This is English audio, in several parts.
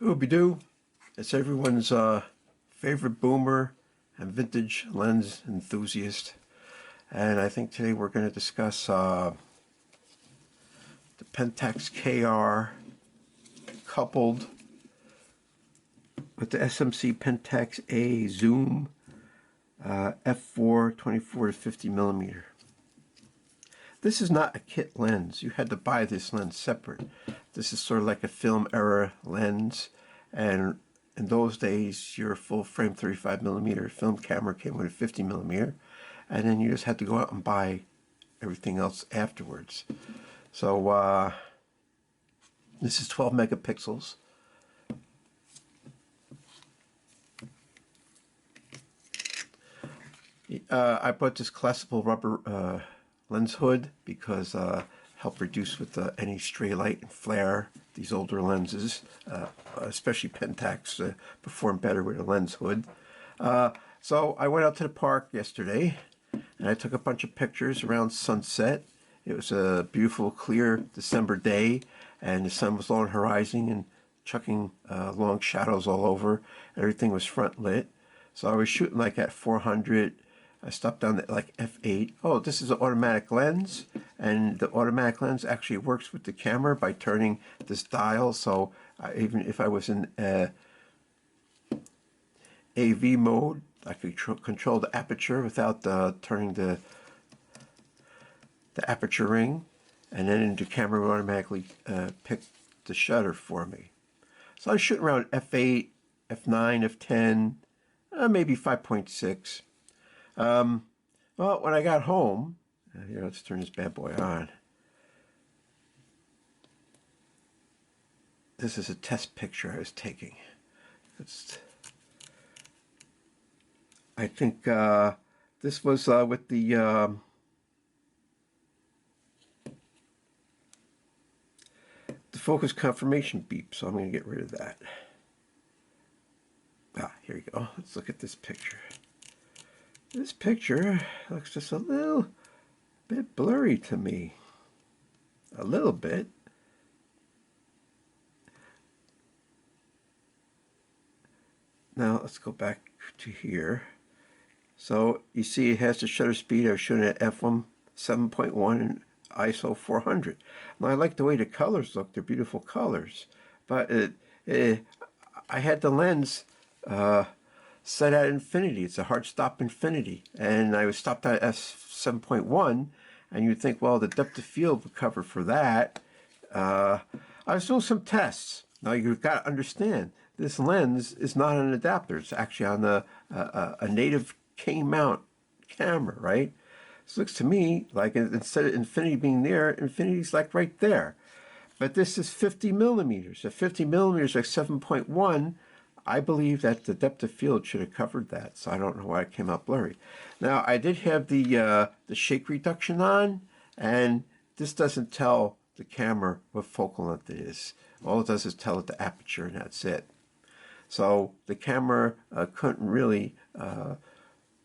Ooby-doo. It's everyone's favorite boomer and vintage lens enthusiast. And I think today we're going to discuss the Pentax K-r coupled with the SMC Pentax-A zoom f4 24 to 50 millimeter. This is not a kit lens. You had to buy this lens separate. This is sort of like a film era lens, and in those days your full frame 35 millimeter film camera came with a 50 millimeter, and then you just had to go out and buy everything else afterwards. So this is 12 megapixels. I bought this collapsible rubber lens hood because help reduce with any stray light and flare. These older lenses, especially Pentax, perform better with a lens hood. So I went out to the park yesterday and I took a bunch of pictures around sunset. It was a beautiful, clear December day, and the sun was low on the horizon and chucking long shadows all over. Everything was front lit. So I was shooting like at 400. I stopped down at like f8. Oh, this is an automatic lens, and the automatic lens actually works with the camera by turning this dial. So even if I was in AV mode, I could control the aperture without turning the aperture ring, and then the camera would automatically pick the shutter for me. So I was shooting around f8, f9, f10, maybe 5.6. Well, when I got home, here, let's turn this bad boy on. This is a test picture I was taking. I think this was with the focus confirmation beep, so I'm going to get rid of that. Here you go. Let's look at this picture. This picture looks just a little bit blurry to me. A little bit. Now let's go back to here. So you see it has the shutter speed. I was shooting at f1 7.1 and ISO 400. Now I like the way the colors look. They're beautiful colors. But I had the lens set at infinity. It's a hard stop infinity, and I was stopped at f7.1, and you'd think, well, the depth of field would cover for that. I was doing some tests. Now you've got to understand, this lens is not an adapter. It's actually on a native K-mount camera, right? This looks to me like, instead of infinity being there, infinity's like right there. But this is 50 millimeters. At 50 millimeters, like 7.1, I believe that the depth of field should have covered that, so I don't know why it came out blurry. Now, I did have the shake reduction on, and this doesn't tell the camera what focal length it is. All it does is tell it the aperture, and that's it. So the camera couldn't really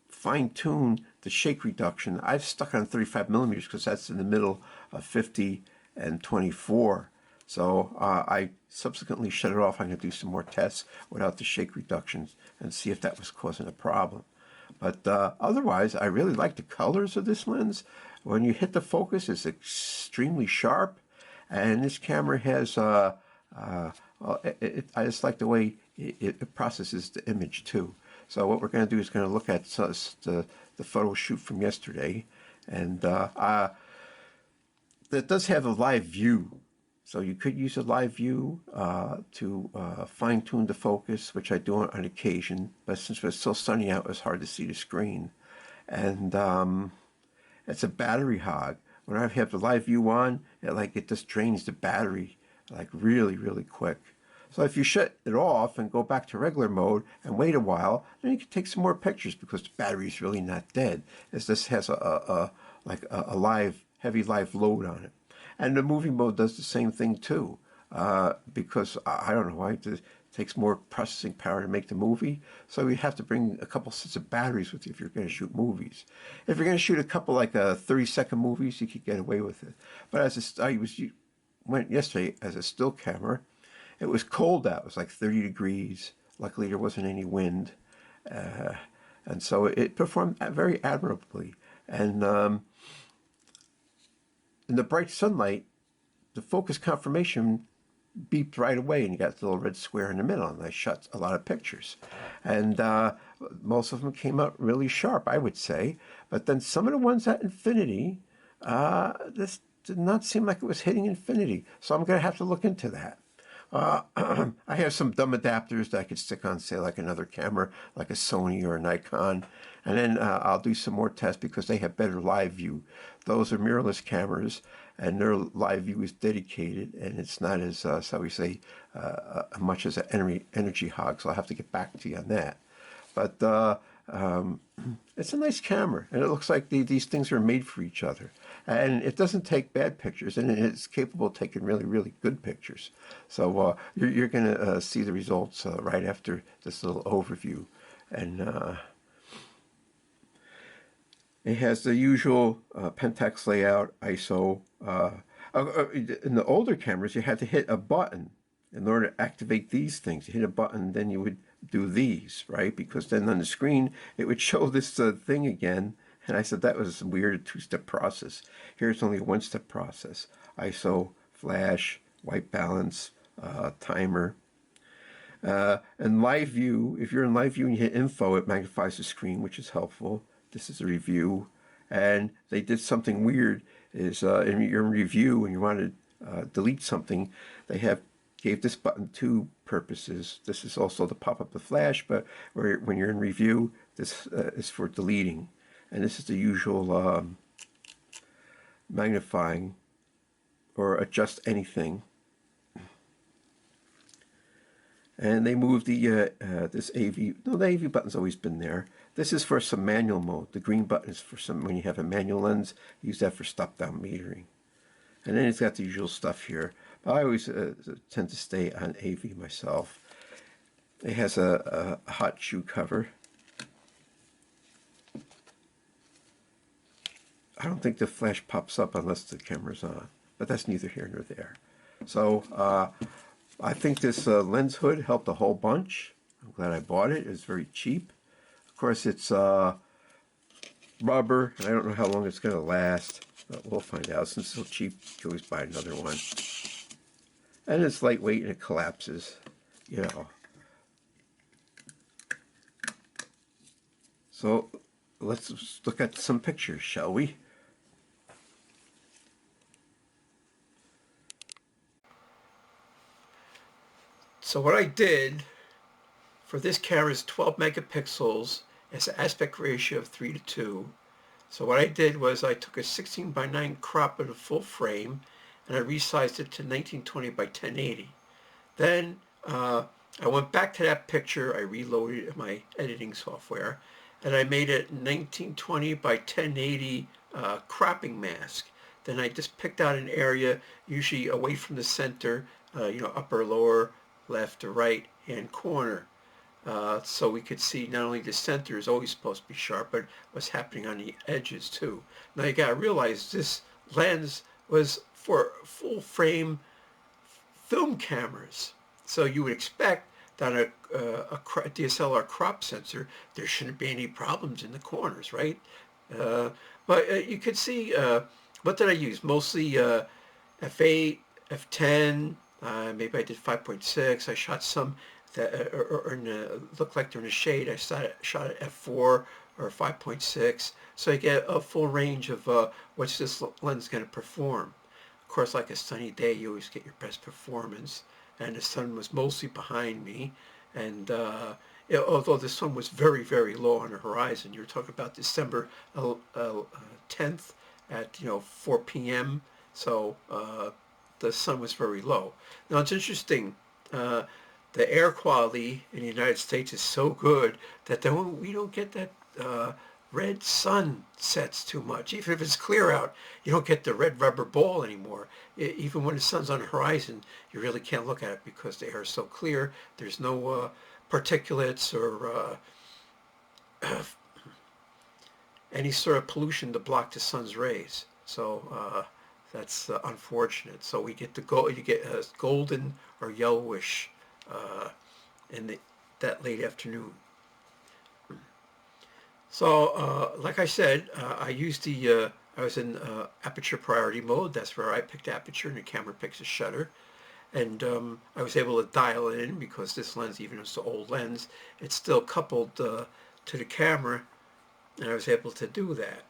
fine-tune the shake reduction. I've stuck on 35 millimeters because that's in the middle of 50 and 24. So I subsequently shut it off. I'm going to do some more tests without the shake reductions and see if that was causing a problem. But otherwise, I really like the colors of this lens. When you hit the focus, it's extremely sharp. And this camera has, I just like the way it processes the image too. So what we're going to do is going to look at the photo shoot from yesterday. And that does have a live view. So you could use a live view to fine-tune the focus, which I do on occasion. But since it's so sunny out, it's hard to see the screen. And it's a battery hog. When I have the live view on, it just drains the battery like really, really quick. So if you shut it off and go back to regular mode and wait a while, then you can take some more pictures because the battery is really not dead. This has a heavy live load on it. And the movie mode does the same thing too, because I don't know why it takes more processing power to make the movie. So you have to bring a couple sets of batteries with you if you're going to shoot movies. If you're going to shoot a couple like 30-second movies, you could get away with it. But went yesterday as a still camera, It was cold out. It was like 30 degrees. Luckily, there wasn't any wind. And so it performed very admirably. And in the bright sunlight, the focus confirmation beeped right away, and you got the little red square in the middle, and I shot a lot of pictures. And most of them came out really sharp, I would say. But then some of the ones at infinity, this did not seem like it was hitting infinity. So I'm going to have to look into that. I have some dumb adapters that I could stick on, say, like another camera, like a Sony or a Nikon. And then I'll do some more tests because they have better live view. Those are mirrorless cameras, and their live view is dedicated, and it's not as, shall we say, much as an energy hog. So I'll have to get back to you on that. But it's a nice camera, and it looks like these things are made for each other. And it doesn't take bad pictures, and it's capable of taking really, really good pictures. So you're going to see the results right after this little overview. And it has the usual Pentax layout, ISO. In the older cameras, you had to hit a button in order to activate these things. You hit a button, then you would do these, right? Because then on the screen, it would show this thing again. And I said, that was a weird two-step process. Here's only a one-step process. ISO, flash, white balance, timer. And live view, if you're in live view and you hit info, it magnifies the screen, which is helpful. This is a review. And they did something weird, is in your review, when you want to delete something, they gave this button two purposes. This is also to pop up the flash, but when you're in review, this is for deleting. And this is the usual magnifying or adjust anything. And they moved the this AV. No, the AV button's always been there. This is for some manual mode. The green button is for some when you have a manual lens. Use that for stop-down metering. And then it's got the usual stuff here. But I always tend to stay on AV myself. It has a hot shoe cover. I don't think the flash pops up unless the camera's on, but that's neither here nor there. So I think this lens hood helped a whole bunch. I'm glad I bought it. It's very cheap. Of course, it's rubber, and I don't know how long it's going to last, but we'll find out. Since it's so cheap, you can always buy another one. And it's lightweight and it collapses, you know. So let's look at some pictures, shall we? So what I did for this camera is 12 megapixels. It's an aspect ratio of 3:2. So what I did was I took a 16:9 crop of the full frame and I resized it to 1920 by 1080. Then I went back to that picture. I reloaded my editing software and I made it 1920 by 1080 cropping mask. Then I just picked out an area, usually away from the center, upper, lower, left or right hand corner. So we could see not only the center is always supposed to be sharp, but what's happening on the edges too. Now you got to realize this lens was for full frame film cameras. So you would expect that a DSLR crop sensor, there shouldn't be any problems in the corners, right? But you could see, what did I use? Mostly f8, f10, maybe I did 5.6. I shot some that looked like they're in the shade. I shot at f4 or 5.6. So you get a full range of what's this lens going to perform. Of course, like a sunny day, you always get your best performance. And the sun was mostly behind me. And although the sun was very, very low on the horizon, you're talking about December 10th at 4 p.m. So the sun was very low. Now it's interesting. The air quality in the United States is so good that we don't get that red sunsets too much. Even if it's clear out, you don't get the red rubber ball anymore. Even when the sun's on the horizon, you really can't look at it because the air is so clear. There's no particulates or any sort of pollution to block the sun's rays. So That's unfortunate. So we get the gold. You get golden or yellowish in that late afternoon. So, like I said, I used I was in aperture priority mode. That's where I picked aperture and the camera picks a shutter. And I was able to dial it in because this lens, even though it's an old lens, it's still coupled to the camera, and I was able to do that.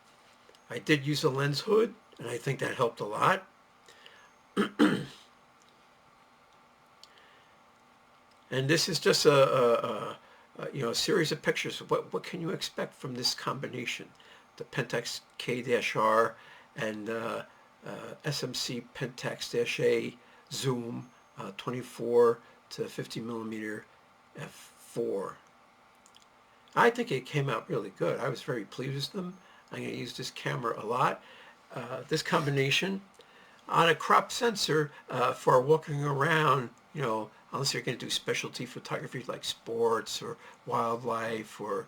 I did use a lens hood, and I think that helped a lot. And this is just a series of pictures. What can you expect from this combination? The Pentax K-r and SMC Pentax-A zoom 24 to 50 millimeter f4. I think it came out really good. I was very pleased with them. I'm going to use this camera a lot. This combination on a crop sensor for walking around, unless you're going to do specialty photography like sports or wildlife or,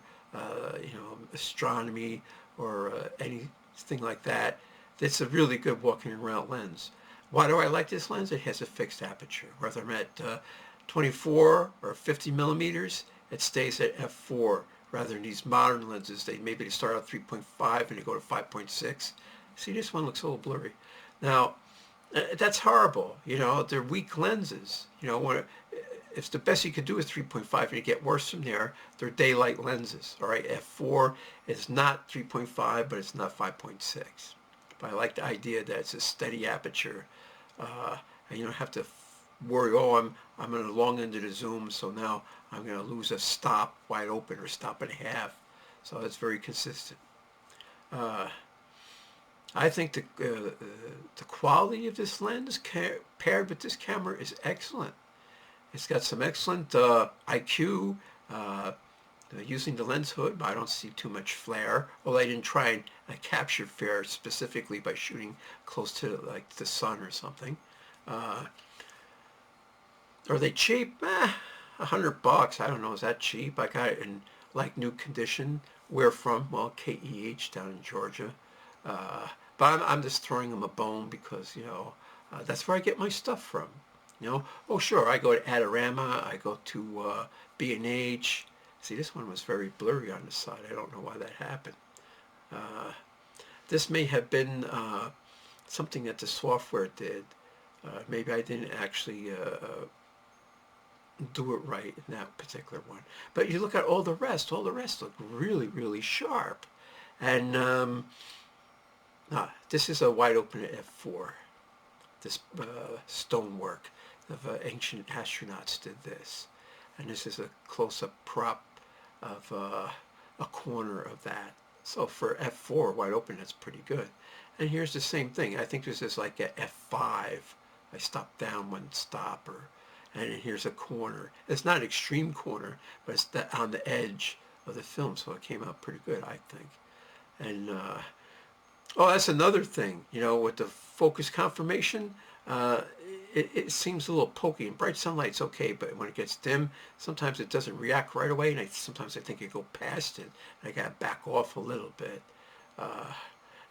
astronomy or anything like that. It's a really good walking around lens. Why do I like this lens? It has a fixed aperture. Whether I'm at 24 or 50 millimeters, it stays at f4. Rather than these modern lenses, maybe they start out 3.5 and they go to 5.6. See, this one looks a little blurry. Now, that's horrible. They're weak lenses. If the best you could do is 3.5 and you get worse from there, they're daylight lenses. All right, f4 is not 3.5, but it's not 5.6. But I like the idea that it's a steady aperture, and you don't have to worry. Oh, I'm on the long end of the zoom, so now I'm going to lose a stop wide open or stop and a half. So it's very consistent. I think the quality of this lens paired with this camera is excellent. It's got some excellent IQ. Using the lens hood, but I don't see too much flare. Well, I didn't try and capture flare specifically by shooting close to like the sun or something. Are they cheap? $100. I don't know. Is that cheap? I got it in like new condition. Where from? Well, KEH down in Georgia. But I'm just throwing them a bone because that's where I get my stuff from. Oh sure, I go to Adorama. I go to B&H. See, this one was very blurry on the side. I don't know why that happened. This may have been something that the software did. Maybe I didn't actually do it right in that particular one. But you look at all the rest look really, really sharp. And this is a wide open f4. This stonework of ancient astronauts did this. And this is a close-up prop of a corner of that. So for f4 wide open, that's pretty good. And here's the same thing. I think this is like a f5. I stop down one stopper, and here's a corner. It's not an extreme corner, but it's on the edge of the film, so it came out pretty good, I think. And that's another thing. With the focus confirmation. It seems a little pokey. In bright sunlight's okay, but when it gets dim, sometimes it doesn't react right away, and sometimes I think it go past it. And I got to back off a little bit.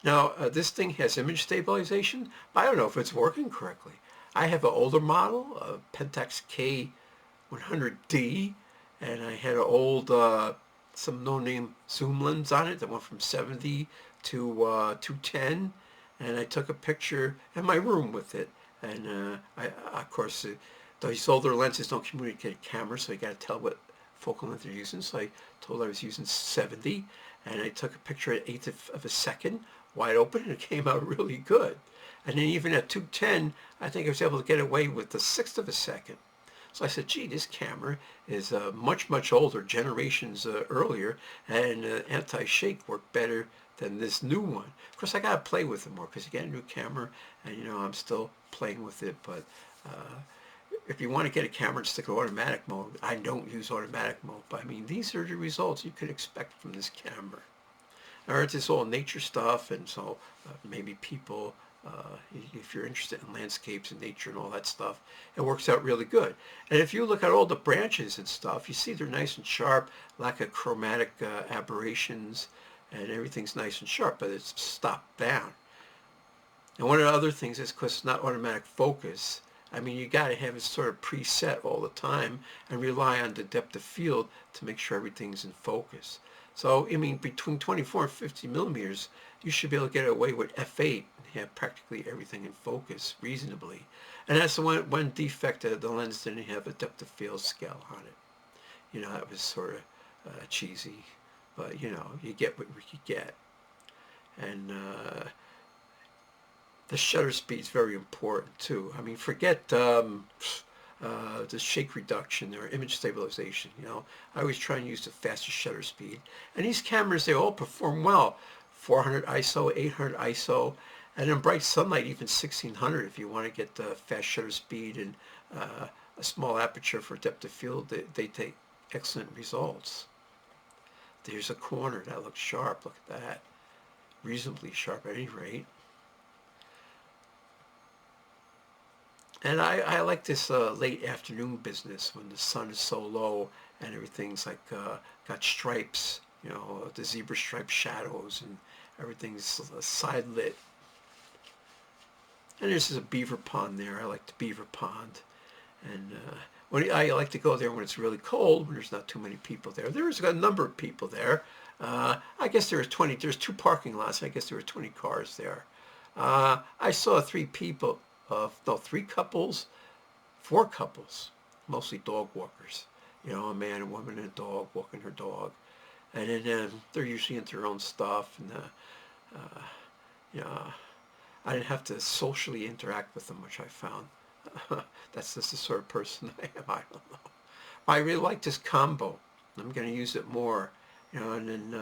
Now, this thing has image stabilization, but I don't know if it's working correctly. I have an older model, a Pentax K-r and I had an old, some no-name zoom lens on it that went from 70 to 210, and I took a picture in my room with it. And of course, these older lenses don't communicate with cameras, so you got to tell what focal length they're using. So I told I was using 70, and I took a picture at 1/8 of a second, wide open, and it came out really good. And then even at 210, I think I was able to get away with the 1/6 of a second. So I said, gee, this camera is much, much older, generations earlier, and anti-shake worked better than this new one. Of course, I got to play with it more because you get a new camera, and I'm still playing with it. But if you want to get a camera and stick with automatic mode, I don't use automatic mode. But I mean, these are the results you could expect from this camera. Or it's all nature stuff, and so maybe people, if you're interested in landscapes and nature and all that stuff, it works out really good. And if you look at all the branches and stuff, you see they're nice and sharp, lack of chromatic aberrations, and everything's nice and sharp, but it's stopped down. And one of the other things is because it's not automatic focus. I mean, you got to have it sort of preset all the time and rely on the depth of field to make sure everything's in focus. So, I mean, between 24 and 50 millimeters, you should be able to get away with f8 and have practically everything in focus reasonably. And that's the one defect that the lens didn't have a depth of field scale on it. You know, that was sort of cheesy, but you know, you get what you get. And the shutter speed is very important too. I mean, forget the shake reduction or image stabilization. You know, I always try and use the fastest shutter speed. And these cameras, they all perform well. 400 ISO, 800 ISO, and in bright sunlight, even 1600 if you want to get the fast shutter speed and a small aperture for depth of field. They take excellent results. There's a corner that looks sharp. Look at that. Reasonably sharp at any rate. And I like this late afternoon business when the sun is so low and everything's like got stripes, you know, the zebra stripe shadows and everything's side lit. And there's a beaver pond there. I like the beaver pond. And I like to go there when it's really cold, when there's not too many people there. There's a number of people there. I guess there's 2 parking lots. I guess there were 20 cars there. I saw 3 couples, 4 couples, mostly dog walkers. You know, a man, a woman, and a dog walking her dog. And then they're usually into their own stuff. And, you know, I didn't have to socially interact with them, which I found. That's just the sort of person I am. I don't know. I really like this combo. I'm going to use it more. You know, and then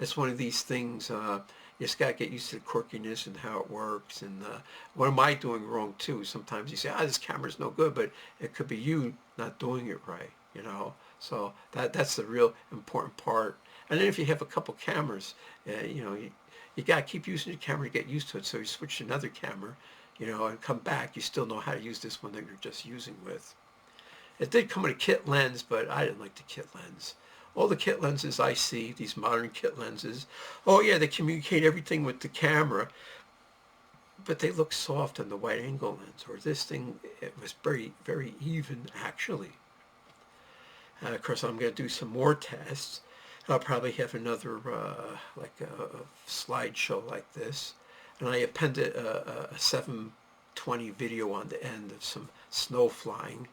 it's one of these things. You just got to get used to the quirkiness and how it works. And what am I doing wrong too? Sometimes you say, this camera's no good, but it could be you not doing it right. You know, so that's the real important part. And then if you have a couple cameras, you know, you got to keep using the camera to get used to it. So you switch to another camera, you know, and come back, you still know how to use this one that you're just using with. It did come with a kit lens, but I didn't like the kit lens. All the kit lenses I see, these modern kit lenses, oh yeah, they communicate everything with the camera, but they look soft on the wide angle lens. Or this thing, it was very, very even actually. Of course, I'm going to do some more tests. I'll probably have another like a slideshow like this. And I appended a 720 video on the end of some snow flying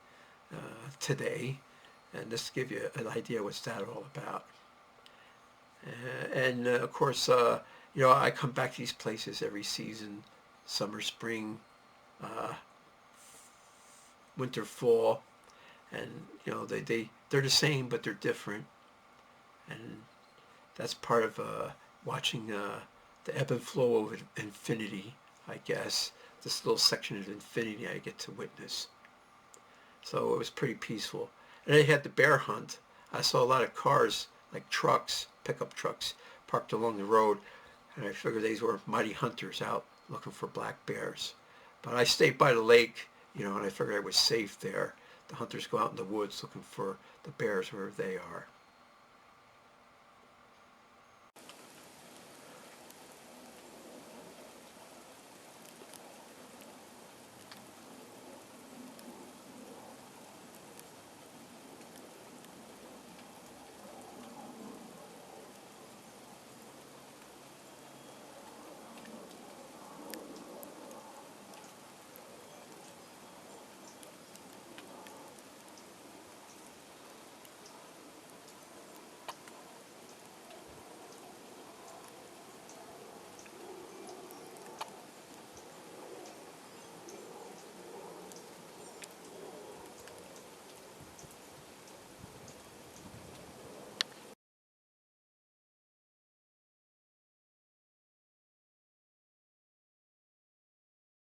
today. And just to give you an idea what's that all about. And of course, you know, I come back to these places every season, summer, spring, winter, fall. And, you know, they're the same, but they're different. And that's part of watching the ebb and flow of infinity, I guess. This little section of infinity I get to witness. So it was pretty peaceful. And they had the bear hunt. I saw a lot of cars, like trucks, pickup trucks, parked along the road. And I figured these were mighty hunters out looking for black bears. But I stayed by the lake, you know, and I figured I was safe there. The hunters go out in the woods looking for the bears wherever they are.